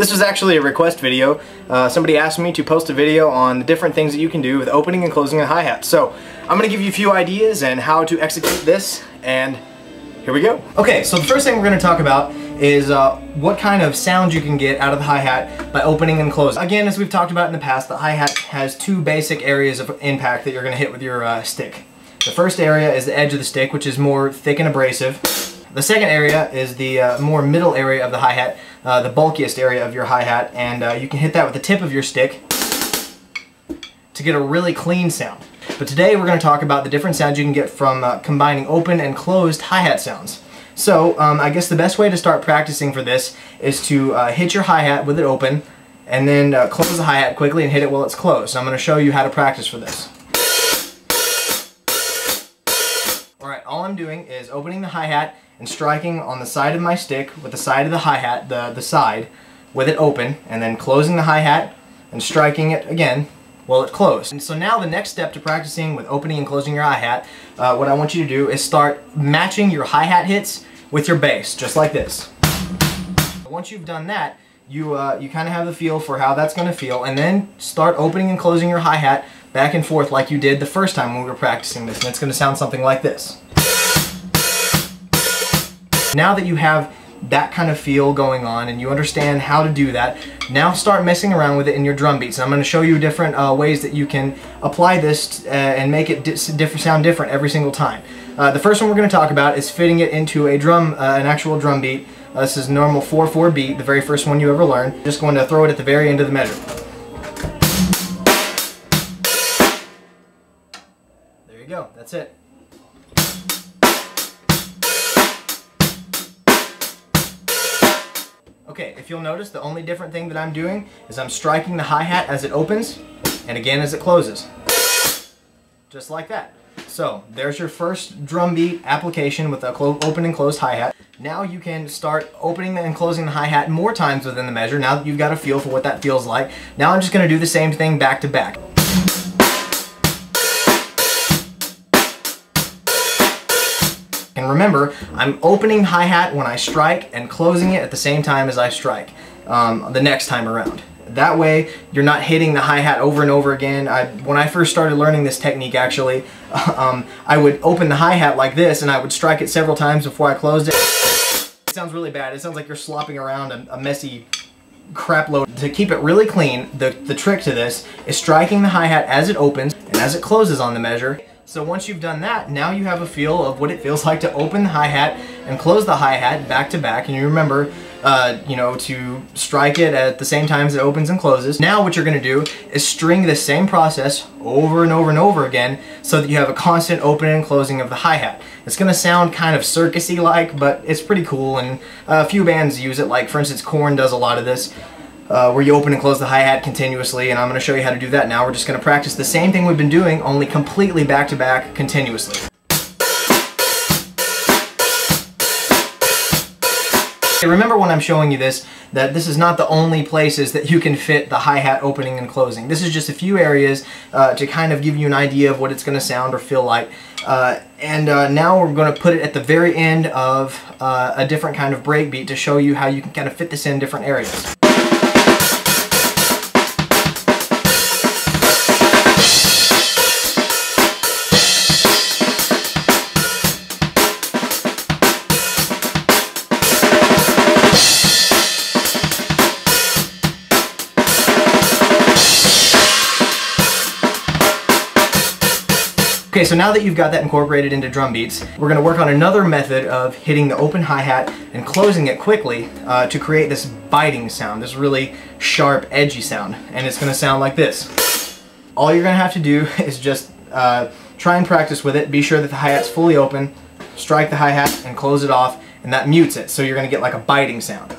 This was actually a request video. Somebody asked me to post a video on the different things that you can do with opening and closing a hi-hat. So I'm going to give you a few ideas and how to execute this, and here we go. Okay, so the first thing we're going to talk about is what kind of sound you can get out of the hi-hat by opening and closing. Again, as we've talked about in the past, the hi-hat has two basic areas of impact that you're going to hit with your stick. The first area is the edge of the stick, which is more thick and abrasive. The second area is the more middle area of the hi-hat, the bulkiest area of your hi-hat, and you can hit that with the tip of your stick to get a really clean sound. But today we're going to talk about the different sounds you can get from combining open and closed hi-hat sounds. So I guess the best way to start practicing for this is to hit your hi-hat with it open and then close the hi-hat quickly and hit it while it's closed. So I'm going to show you how to practice for this. Alright, all I'm doing is opening the hi-hat and striking on the side of my stick with the side of the hi-hat, the side, with it open, and then closing the hi-hat and striking it again while it's closed. And so now the next step to practicing with opening and closing your hi-hat, what I want you to do is start matching your hi-hat hits with your bass, just like this. Once you've done that, you kind of have the feel for how that's going to feel, and then start opening and closing your hi-hat back and forth like you did the first time when we were practicing this, and it's going to sound something like this. Now that you have that kind of feel going on and you understand how to do that, now start messing around with it in your drum beats. And I'm going to show you different ways that you can apply this and make it sound different every single time. The first one we're going to talk about is fitting it into a drum, an actual drum beat. This is normal 4/4 beat, the very first one you ever learned. Just going to throw it at the very end of the measure. There you go, that's it. Okay, if you'll notice, the only different thing that I'm doing is I'm striking the hi-hat as it opens and again as it closes. Just like that. So, there's your first drum beat application with a open and closed hi-hat. Now you can start opening and closing the hi-hat more times within the measure, now that you've got a feel for what that feels like. Now I'm just going to do the same thing back to back. And remember, I'm opening the hi-hat when I strike and closing it at the same time as I strike the next time around. That way, you're not hitting the hi-hat over and over again. When I first started learning this technique, actually, I would open the hi-hat like this and I would strike it several times before I closed it. It sounds really bad. It sounds like you're slopping around a messy crap load. To keep it really clean, the trick to this is striking the hi-hat as it opens and as it closes on the measure. So once you've done that, now you have a feel of what it feels like to open the hi-hat and close the hi-hat back to back. And you remember, you know, to strike it at the same time as it opens and closes. Now what you're going to do is string this same process over and over and over again so that you have a constant opening and closing of the hi-hat. It's going to sound kind of circusy like, but it's pretty cool, and a few bands use it, like for instance Korn does a lot of this. Where you open and close the hi-hat continuously, and I'm going to show you how to do that now. We're just going to practice the same thing we've been doing, only completely back-to-back continuously. Remember when I'm showing you this, that this is not the only places that you can fit the hi-hat opening and closing. This is just a few areas to kind of give you an idea of what it's going to sound or feel like. Now we're going to put it at the very end of a different kind of break beat to show you how you can kind of fit this in different areas. Okay, so now that you've got that incorporated into drum beats, we're going to work on another method of hitting the open hi-hat and closing it quickly to create this biting sound, this really sharp, edgy sound. And it's going to sound like this. All you're going to have to do is just try and practice with it. Be sure that the hi-hat's fully open, strike the hi-hat and close it off, and that mutes it, so you're going to get like a biting sound.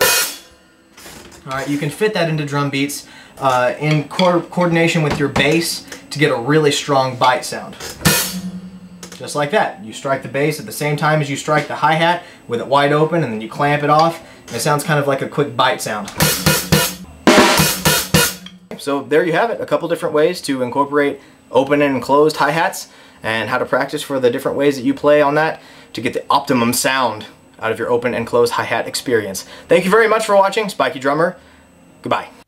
Alright, you can fit that into drum beats in coordination with your bass to get a really strong bite sound. Just like that. You strike the bass at the same time as you strike the hi-hat with it wide open, and then you clamp it off, and it sounds kind of like a quick bite sound. So there you have it, a couple different ways to incorporate open and closed hi-hats, and how to practice for the different ways that you play on that to get the optimum sound out of your open and closed hi-hat experience. Thank you very much for watching. Spikeydrummer. Goodbye.